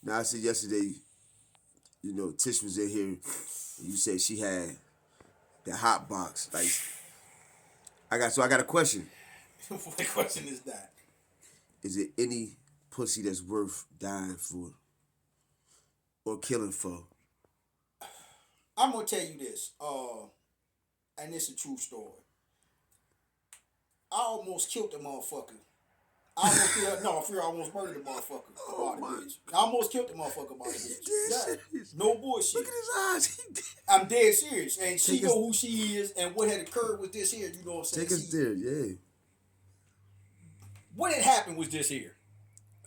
Now I said yesterday, Tish was in here. And you said she had the hot box. Like I got a question. What question is that? Is it any pussy that's worth dying for or killing for? I'm gonna tell you this, and it's a true story. I almost killed the motherfucker. I almost I almost murdered the motherfucker Oh about my! the bitch. I almost killed the motherfucker about the He bitch. dead Yeah, serious. no Look bullshit. at his eyes. He dead. I'm dead serious, and she Take us, know who she is and what had occurred with this here. You know what I'm saying? take us See, there. Yeah. what had happened was this here.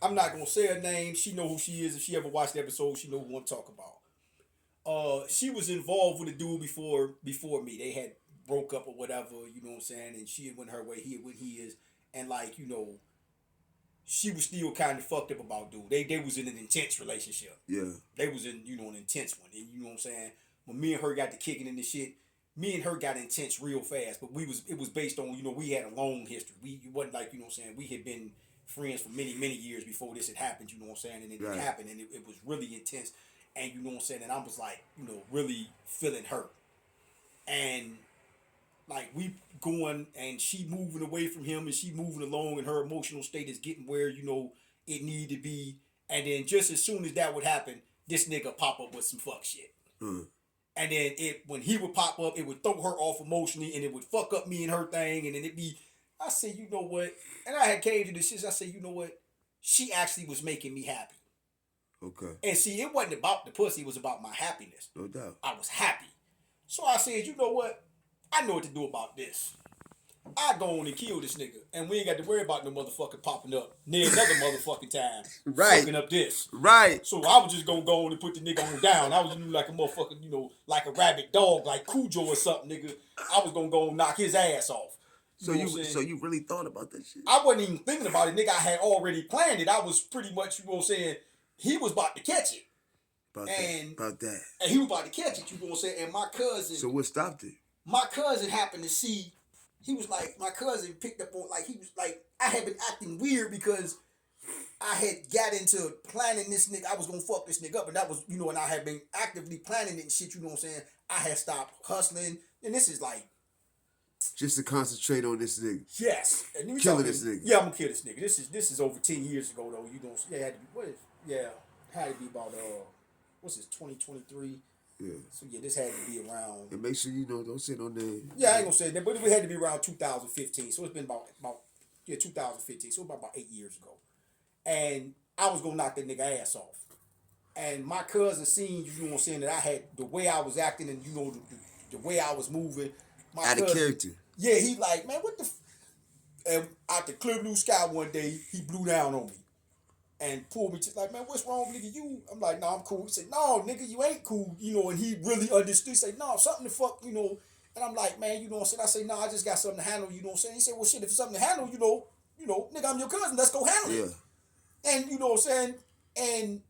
I'm not gonna say her name. She know who she is. If she ever watched the episode, she know who I'm talking about. She was involved with a dude before me. They had broke up or whatever, you know what I'm saying, and she had went her way, he had went his, and like, she was still kind of fucked up about dude. They was in an intense relationship. Yeah. They was in, an intense one. And you know what I'm saying? When me and her got to kicking in this shit, me and her got intense real fast. But it was based on, we had a long history. It wasn't like, you know what I'm saying, we had been friends for many, many years before this had happened, you know what I'm saying? And it Right. happened and it was really intense. And you know what I'm saying? And I was like, really feeling hurt. And like we going and she moving away from him and she moving along and her emotional state is getting where, it need to be. And then just as soon as that would happen, this nigga pop up with some fuck shit. Mm. And then when he would pop up, it would throw her off emotionally and it would fuck up me and her thing. And then I said, you know what? And I had came to this shit. I said, you know what? She actually was making me happy. Okay. And see, it wasn't about the pussy. It was about my happiness. No doubt. I was happy. So I said, you know what? I know what to do about this. I go on and kill this nigga. And we ain't got to worry about no motherfucker popping up near another motherfucking time. Right. Fucking up this. Right. So I was just gonna go on and put the nigga on down. I was gonna do like a motherfucker, like a rabid dog, like Cujo or something, nigga. I was gonna go and knock his ass off. So you really thought about that shit? I wasn't even thinking about it, nigga. I had already planned it. I was pretty much, saying, he was about to catch it. About that. And he was about to catch it, you know what I'm saying? And my cousin. So what stopped it? My cousin happened to see, he was like, my cousin picked up on, like, he was like, I had been acting weird because I had got into planning this nigga. I was gonna fuck this nigga up, and that was, and I had been actively planning it and shit, you know what I'm saying? I had stopped hustling, and this is like, just to concentrate on this nigga. yes. And killing this nigga. Yeah, I'm gonna kill this nigga. This is over 10 years ago though. You don't, yeah, had to be about what's this, 2023? Yeah. So yeah, this had to be around. And make sure don't say no name. Yeah, I ain't gonna say that, but it had to be around 2015. So it's been about 2015. So about 8 years ago. And I was gonna knock that nigga ass off. And my cousin seen, you know what I'm saying, that I had the way I was acting and the way I was moving. Out of character. Yeah, he like, man, what the and out the clear blue sky one day, he blew down on me. And pulled me to like, man, what's wrong, nigga? I'm like, nah, I'm cool. He said, no, nigga, you ain't cool, and he really understood. He said, no, something to fuck, And I'm like, man, you know what I'm saying? I say, no, I just got something to handle, you know what I'm saying? He said, well, shit, if it's something to handle, nigga, I'm your cousin, let's go handle it. Yeah. And you know what I'm saying? And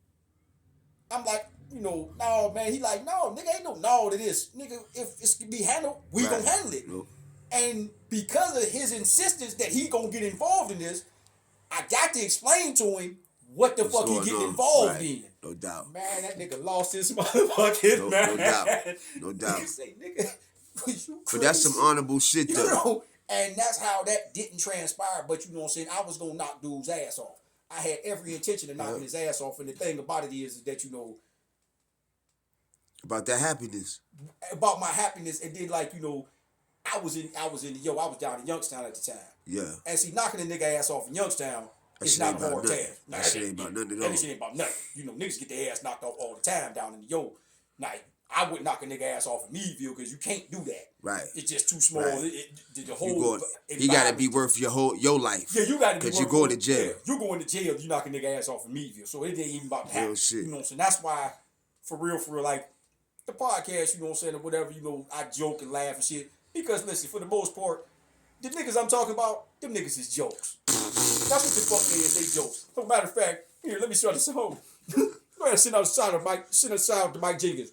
I'm like, no, man. He like, no, nigga, ain't no to this. Nigga, if it's to be handled, we gonna handle it. Nope. And because of his insistence that he gonna get involved in this, I got to explain to him what the fuck he getting involved in. No doubt. Man, that nigga lost his motherfucking man. No doubt. No doubt. Nigga say, nigga, you crazy? But that's some honorable shit, though. And that's how that didn't transpire. But you know what I'm saying? I was gonna knock dude's ass off. I had every intention of knocking his ass off. And the thing about it is that, about that happiness. About my happiness, and then like, I was down in Youngstown at the time. Yeah. And see, knocking a nigga ass off in Youngstown is not a hard task. That shit ain't about nothing at all. That shit ain't about nothing. Niggas get their ass knocked off all the time down in the yo. Now, I wouldn't knock a nigga ass off in Meadville because you can't do that. Right. It's just too small. Right. The whole he got to be worth your life. Yeah, you got to be worth. Because you going to jail. Yeah, you going to jail if you knock a nigga ass off in Meadville. So it ain't even about to happen. Shit. You know what I'm saying? That's why, for real, like, the podcast, you know what I'm saying, or whatever, I joke and laugh and shit. Because, listen, for the most part, the niggas I'm talking about, them niggas is jokes. That's what the fuck they is, they jokes. As a matter of fact, here, let me start this home. Go ahead and sit outside of the Mike Jenkins.